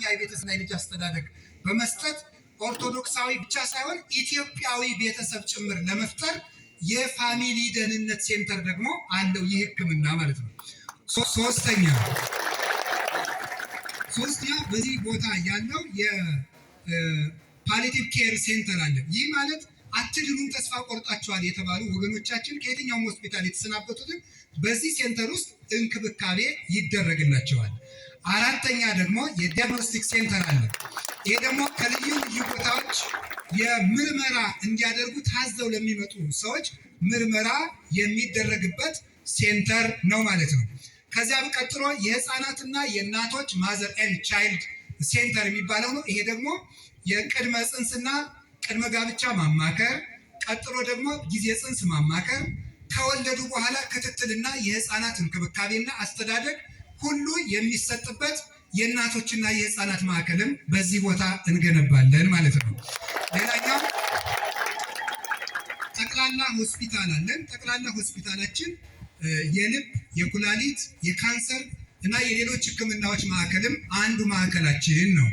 የቤተሰብና የልጅ አስተዳደግ በመስጠት ኦርቶዶክሳዊ ብቻ ሳይሆን ኢትዮጵያዊ ቤተሰብ ጭምር ለመፍጠር የፋሚሊ ደህንነት ሴንተር ደግሞ አለው። ይህ ሕክምና ማለት ነው። ሶስተኛ በዚህ ቦታ ያለው የፓሊቲቭ ኬር ሴንተር አለ። ይህ ማለት አትድኑም ተስፋ ቆርጣቸዋል የተባሉ ወገኖቻችን ከየትኛውም ሆስፒታል የተሰናበቱትን በዚህ ሴንተር ውስጥ እንክብካቤ ይደረግላቸዋል። አራተኛ ደግሞ የዲያግኖስቲክ ሴንተር አለ። ይሄ ደግሞ ከልዩ ልዩ ቦታዎች የምርመራ እንዲያደርጉ ታዘው ለሚመጡ ሰዎች ምርመራ የሚደረግበት ሴንተር ነው ማለት ነው። ከዚያ ቀጥሎ የህፃናትና የእናቶች ማዘር ኤንድ ቻይልድ ሴንተር የሚባለው ነው። ይሄ ደግሞ የቅድመ ጽንስና ቅድመ ጋብቻ ማማከር፣ ቀጥሎ ደግሞ ጊዜ ጽንስ ማማከር፣ ከወለዱ በኋላ ክትትልና የህፃናት እንክብካቤና አስተዳደግ ሁሉ የሚሰጥበት የእናቶችና የህፃናት ማዕከልም በዚህ ቦታ እንገነባለን ማለት ነው። ሌላኛው ጠቅላላ ሆስፒታል አለን። ጠቅላላ ሆስፒታላችን የልብ፣ የኩላሊት፣ የካንሰር እና የሌሎች ህክምናዎች ማዕከልም አንዱ ማዕከላችን ነው።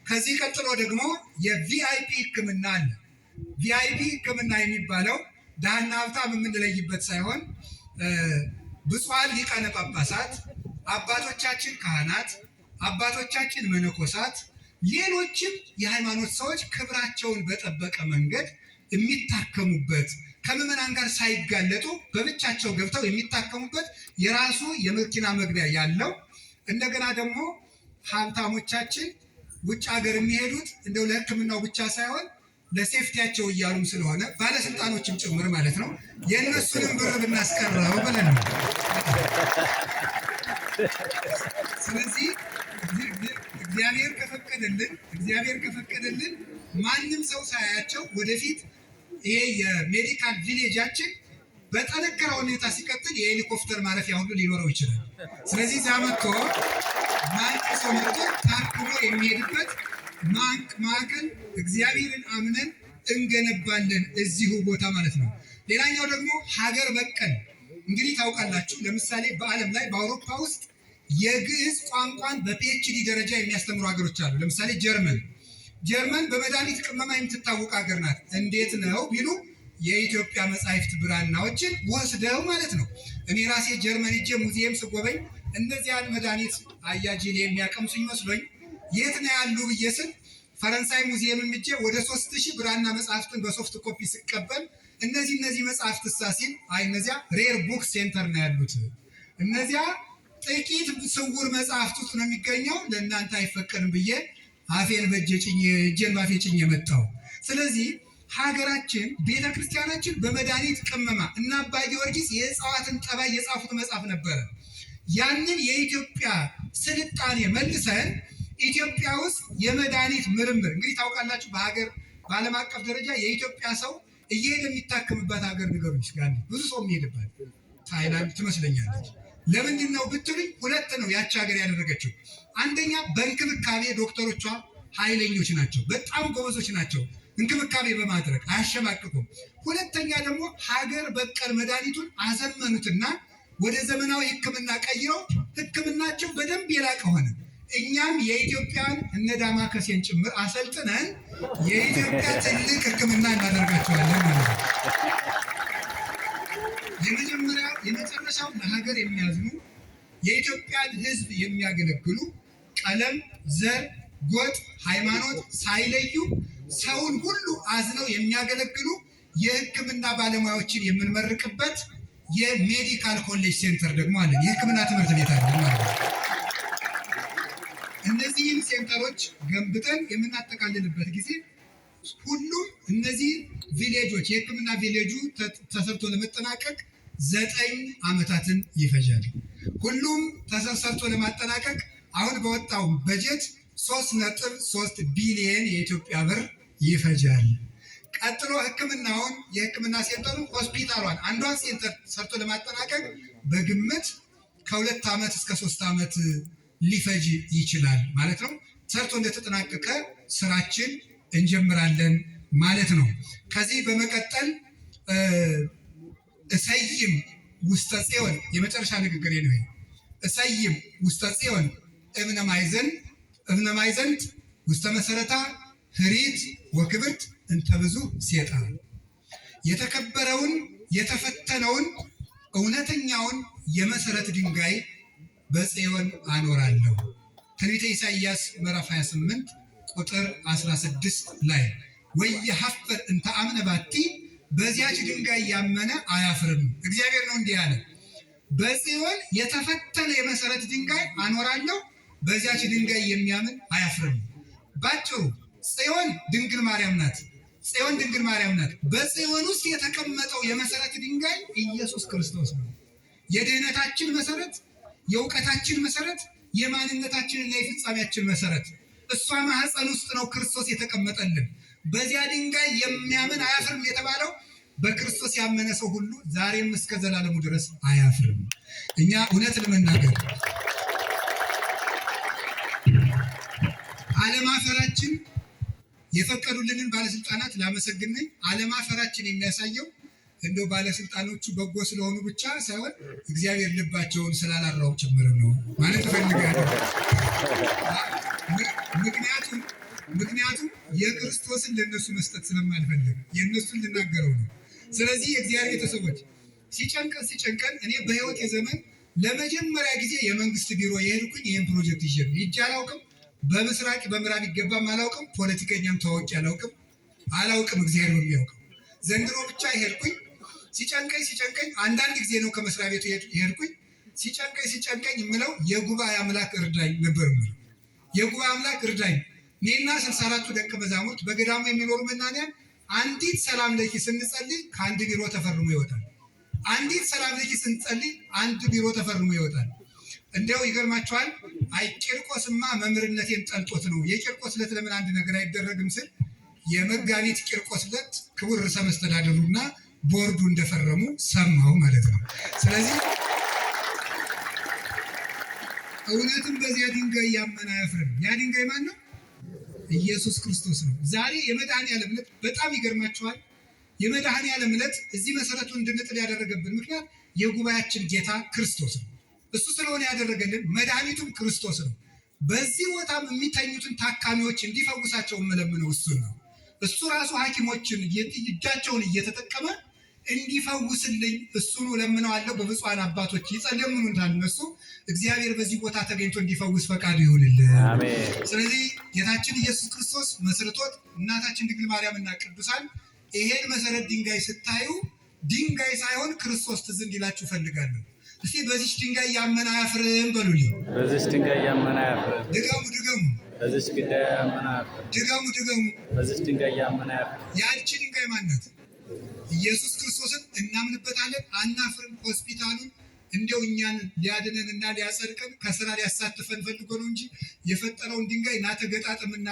ከዚህ ቀጥሎ ደግሞ የቪአይፒ ህክምና አለ። ቪአይፒ ህክምና የሚባለው ድሃና ሀብታም የምንለይበት ሳይሆን ብፁዓን ሊቃነ ጳጳሳት፣ አባቶቻችን ካህናት፣ አባቶቻችን መነኮሳት፣ ሌሎችም የሃይማኖት ሰዎች ክብራቸውን በጠበቀ መንገድ የሚታከሙበት ከምዕመናን ጋር ሳይጋለጡ በብቻቸው ገብተው የሚታከሙበት የራሱ የመኪና መግቢያ ያለው፣ እንደገና ደግሞ ሀብታሞቻችን ውጭ ሀገር የሚሄዱት እንደው ለህክምናው ብቻ ሳይሆን ለሴፍቲያቸው እያሉም ስለሆነ ባለስልጣኖችም ጭምር ማለት ነው የእነሱንም ብር ብናስቀረው ብለን ነው። ስለዚህ እግዚአብሔር ከፈቀደልን ማንም ሰው ሳያቸው ወደፊት ይሄ የሜዲካል ቪሌጃችን በጠነከረ ሁኔታ ሲቀጥል የሄሊኮፕተር ማረፊያ ሁሉ ሊኖረው ይችላል። ስለዚህ እዚያ መጥቶ ማንም ሰው መጥቶ ታክሞ የሚሄድበት ማዕከል እግዚአብሔርን አምነን እንገነባለን እዚሁ ቦታ ማለት ነው። ሌላኛው ደግሞ ሀገር በቀል እንግዲህ ታውቃላችሁ፣ ለምሳሌ በዓለም ላይ በአውሮፓ ውስጥ የግዕዝ ቋንቋን በፒኤችዲ ደረጃ የሚያስተምሩ ሀገሮች አሉ። ለምሳሌ ጀርመን በመድኃኒት ቅመማ የምትታወቅ ሀገር ናት። እንዴት ነው ቢሉ የኢትዮጵያ መጻሕፍት ብራናዎችን ወስደው ማለት ነው። እኔ ራሴ ጀርመን ሄጄ ሙዚየም ስጎበኝ እነዚያን መድኃኒት አያጅል የሚያቀምሱኝ መስሎኝ የት ነው ያሉ ብዬ ስል ፈረንሳይ ሙዚየም ሄጄ ወደ 3000 ብራና መጽሐፍትን በሶፍት ኮፒ ስቀበል እነዚህ መጽሐፍት ሲል እነዚያ ሬር ቡክ ሴንተር ነው ያሉት። እነዚያ ጥቂት ስውር መጽሐፍት ውስጥ ነው የሚገኘው፣ ለእናንተ አይፈቀድም ብዬ አፌን እጄን ባፌ ጭኜ መጣሁ። ስለዚህ ሀገራችን ቤተክርስቲያናችን በመድኃኒት ቅመማ እና አባ ጊዮርጊስ የእጽዋትን ጠባይ የጻፉት መጽሐፍ ነበረ። ያንን የኢትዮጵያ ስልጣኔ መልሰን ኢትዮጵያ ውስጥ የመድኃኒት ምርምር እንግዲህ ታውቃላችሁ፣ በዓለም አቀፍ ደረጃ የኢትዮጵያ ሰው እየሄደ የሚታከምባት ሀገር ንገሩኝ። ብዙ ሰው የሚሄድባት ታይላንድ ትመስለኛለች። ለምንድን ነው ብትሉኝ፣ ሁለት ነው ያቺ ሀገር ያደረገችው። አንደኛ በእንክብካቤ ዶክተሮቿ ኃይለኞች ናቸው፣ በጣም ጎበዞች ናቸው። እንክብካቤ በማድረግ አያሸማቅቁም። ሁለተኛ ደግሞ ሀገር በቀል መድኃኒቱን አዘመኑትና ወደ ዘመናዊ ሕክምና ቀይረው ሕክምናቸው በደንብ የላቀ ሆነ። እኛም የኢትዮጵያን እነ ዳማከሴን ጭምር አሰልጥነን የኢትዮጵያ ትልቅ ሕክምና እናደርጋቸዋለን ማለት ነው። የመጨረሻው ለሀገር የሚያዝኑ የኢትዮጵያን ሕዝብ የሚያገለግሉ ቀለም፣ ዘር፣ ጎጥ፣ ሃይማኖት ሳይለዩ ሰውን ሁሉ አዝነው የሚያገለግሉ የሕክምና ባለሙያዎችን የምንመርቅበት የሜዲካል ኮሌጅ ሴንተር ደግሞ አለን። የሕክምና ትምህርት ቤት አለን ማለት ነው። እነዚህን ሴንተሮች ገንብተን የምናጠቃልልበት ጊዜ ሁሉም እነዚህ ቪሌጆች የሕክምና ቪሌጁ ተሰርቶ ለመጠናቀቅ 9 ዓመታትን ይፈጃል። ሁሉም ተሰርቶ ለማጠናቀቅ አሁን በወጣው በጀት 3.3 ቢሊዮን የኢትዮጵያ ብር ይፈጃል። ቀጥሎ ሕክምናውን የሕክምና ሴንተሩ ሆስፒታሏን አንዷን ሴንተር ሰርቶ ለማጠናቀቅ በግምት ከ2 ዓመት እስከ 3 ዓመት ሊፈጅ ይችላል ማለት ነው። ሰርቶ እንደተጠናቀቀ ስራችን እንጀምራለን ማለት ነው። ከዚህ በመቀጠል እሰይም ውስተ ጽዮን የመጨረሻ ንግግሬ ነው። እሰይም ውስተ ጽዮን እብነ ማዕዘን እብነ ማዕዘንት ውስተ መሰረታ ህሪት ወክብርት እንተ ብዙ ሴጣ። የተከበረውን የተፈተነውን እውነተኛውን የመሰረት ድንጋይ በጽዮን አኖራለሁ። ትንቢተ ኢሳይያስ ምዕራፍ 28 ቁጥር 16 ላይ ወየሐፍር እንተ አምነ ባቲ፣ በዚያች ድንጋይ ያመነ አያፍርም። እግዚአብሔር ነው እንዲህ ያለ፣ በጽዮን የተፈተነ የመሰረት ድንጋይ አኖራለሁ፣ በዚያች ድንጋይ የሚያምን አያፍርም። ባጭሩ ጽዮን ድንግል ማርያም ናት። ጽዮን ድንግል ማርያም ናት። በጽዮን ውስጥ የተቀመጠው የመሰረት ድንጋይ ኢየሱስ ክርስቶስ ነው። የድህነታችን መሰረት፣ የእውቀታችን መሰረት፣ የማንነታችንና የፍጻሜያችን መሰረት እሷ ማህፀን ውስጥ ነው ክርስቶስ የተቀመጠልን። በዚያ ድንጋይ የሚያምን አያፍርም የተባለው በክርስቶስ ያመነ ሰው ሁሉ ዛሬም እስከ ዘላለሙ ድረስ አያፍርም። እኛ እውነት ለመናገር አለማፈራችን የፈቀዱልንን ባለስልጣናት ላመሰግንን፣ አለማፈራችን የሚያሳየው እንደው ባለስልጣኖቹ በጎ ስለሆኑ ብቻ ሳይሆን እግዚአብሔር ልባቸውን ስላላራው ጭምር ነው ማለት እፈልጋለሁ። ምክንያቱም የክርስቶስን ለነሱ መስጠት ስለማልፈልግ የእነሱን ልናገረው ነው። ስለዚህ የእግዚአብሔር ቤተሰቦች ሲጨንቀን እኔ በህይወት የዘመን ለመጀመሪያ ጊዜ የመንግስት ቢሮ የሄድኩኝ ይህን ፕሮጀክት ይዤ ሂጄ አላውቅም። በምስራቅ በምዕራብ ይገባም አላውቅም። ፖለቲከኛም ታወቂ አላውቅም። እግዚአብሔር ነው የሚያውቀው። ዘንድሮ ብቻ ሄድኩኝ። ሲጨንቀኝ አንዳንድ ጊዜ ነው ከመስሪያ ቤቱ ሄድኩኝ። ሲጨንቀኝ የምለው የጉባኤ አምላክ እርዳኝ ነበር የምለው። የጉባኤ አምላክ እርዳኝ። እኔና 64ቱ ደቀ መዛሙርት በገዳሙ የሚኖሩ መናንያን አንዲት ሰላም ለኪ ስንጸልይ ከአንድ ቢሮ ተፈርሞ ይወጣል። አንዲት ሰላም ለኪ ስንጸልይ አንድ ቢሮ ተፈርሞ ይወጣል። እንዲያው ይገርማቸዋል። አይ ቂርቆስማ መምህርነቴን ጠልጦት ነው። የቂርቆስ ዕለት ለምን አንድ ነገር አይደረግም ስል የመጋቢት ቂርቆስ ዕለት ክቡር ርዕሰ መስተዳድሩና ቦርዱ እንደፈረሙ ሰማሁ ማለት ነው። ስለዚህ እውነትም በዚያ ድንጋይ ያመነ አያፍርም። ያ ድንጋይ ማን ነው? ኢየሱስ ክርስቶስ ነው። ዛሬ የመድኃኔዓለም ዕለት በጣም ይገርማቸዋል። የመድኃኔዓለም ዕለት እዚህ መሰረቱን እንድንጥል ያደረገብን ምክንያት የጉባኤያችን ጌታ ክርስቶስ ነው። እሱ ስለሆነ ያደረገልን መድኃኒቱም ክርስቶስ ነው። በዚህ ቦታም የሚተኙትን ታካሚዎች እንዲፈውሳቸው የምለምነው እሱ ነው። እሱ ራሱ ሐኪሞችን እጃቸውን እየተጠቀመ እንዲፈውስልኝ እሱን እለምነዋለሁ። በብፁዓን አባቶች ይጸልዩልናል። እነሱ እግዚአብሔር በዚህ ቦታ ተገኝቶ እንዲፈውስ ፈቃዱ ይሁንልን። ስለዚህ ጌታችን ኢየሱስ ክርስቶስ መስርቶት እናታችን ድንግል ማርያምና ቅዱሳን ይሄን መሰረት ድንጋይ ስታዩ ድንጋይ ሳይሆን ክርስቶስ ትዝ እንዲላችሁ ፈልጋለሁ። እስቲ በዚህ ድንጋይ ያመነ አያፍርም በሉልኝ። በዚህ ድንጋይ ያመነ አያፍርም። ድገሙ። በዚህ ድንጋይ ያመነ አያፍርም። ድገሙ። በዚህ ድንጋይ ያመነ አያፍርም። ያቺ ድንጋይ ማናት? ኢየሱስ ክርስቶስን እናምንበታለን፣ አናፍርም። ሆስፒታሉን እንዲያው እኛን ሊያድነንና ሊያጸድቀን ከስራ ሊያሳትፈን ፈልጎ ነው እንጂ የፈጠረውን ድንጋይ ናተገጣጥምና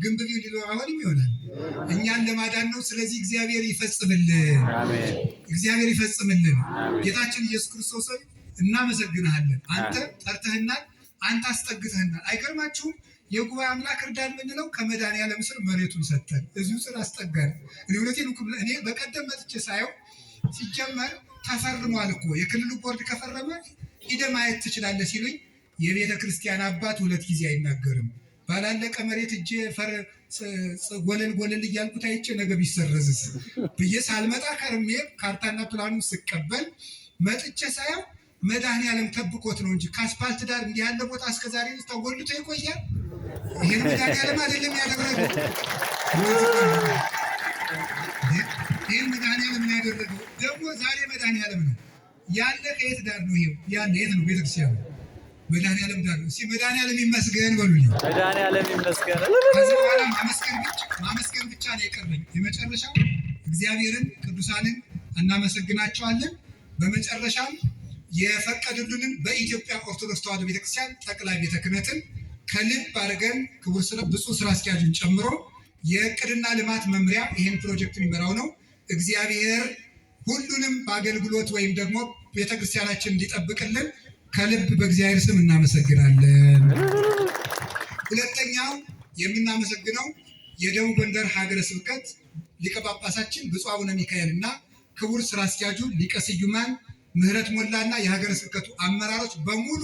ግንብ ሊለው አሁንም ይሆናል እኛን ለማዳን ነው። ስለዚህ እግዚአብሔር ይፈጽምልን። ጌታችን ኢየሱስ ክርስቶስ እናመሰግንሃለን። አንተ ጠርተህናል፣ አንተ አስጠግተህናል። አይገርማችሁም? የጉባኤ አምላክ እርዳን የምንለው ከመድኃኔዓለም ስር መሬቱን ሰጠን፣ እዚሁ ስር አስጠጋን። እኔ በቀደም መጥቼ ሳየው ሲጀመር ተፈርሟል እኮ የክልሉ ቦርድ ከፈረመ ሂደህ ማየት ትችላለህ ሲሉኝ፣ የቤተ ክርስቲያን አባት 2 ጊዜ አይናገርም። ባላለቀ መሬት እጄ ጎለል እያልኩት አይቼ ነገ ቢሰረዝስ ብዬ ሳልመጣ ከርሜ ካርታና ፕላኑን ስቀበል መጥቼ ሳየው መድኃኔዓለም ጠብቆት ነው እንጂ ከአስፓልት ዳር እንዲህ ያለ ቦታ እስከዛሬ ተጎልቶ ይቆያል። ይህን መድኃኔዓለም አይደለም ያደረገው። ይህን መድኃኔዓለም ነው ያደረገው። ደግሞ ዛሬ መድኃኔዓለም ነው ያለ። ከየት ዳር ነው ይሄው ያለ? የት ነው ቤተክርስቲያኑ? መድኃኔዓለም ዳር ነው። መድኃኔዓለም ይመስገን በሉልኝ። መድኃኔዓለም ይመስገን። ከዚህ በኋላ ማመስገን ብቻ ነው የቀረኝ። የመጨረሻው እግዚአብሔርን ቅዱሳንን እናመሰግናቸዋለን። በመጨረሻም የፈቀዱልንን በኢትዮጵያ ኦርቶዶክስ ተዋሕዶ ቤተክርስቲያን ጠቅላይ ቤተ ክህነትን ከልብ አድርገን ክቡር ብፁዕ ስራ አስኪያጁን ጨምሮ የእቅድና ልማት መምሪያ ይህን ፕሮጀክት የሚመራው ነው። እግዚአብሔር ሁሉንም በአገልግሎት ወይም ደግሞ ቤተክርስቲያናችን እንዲጠብቅልን ከልብ በእግዚአብሔር ስም እናመሰግናለን። ሁለተኛው የምናመሰግነው የደቡብ ጎንደር ሀገረ ስብከት ሊቀ ጳጳሳችን ብፁዕ አቡነ ሚካኤል እና ክቡር ስራ አስኪያጁ ሊቀ ስዩማን ምህረት ሞላና የሀገረ ስብከቱ አመራሮች በሙሉ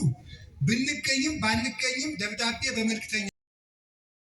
ብንገኝም ባንገኝም ደብዳቤ በመልክተኛ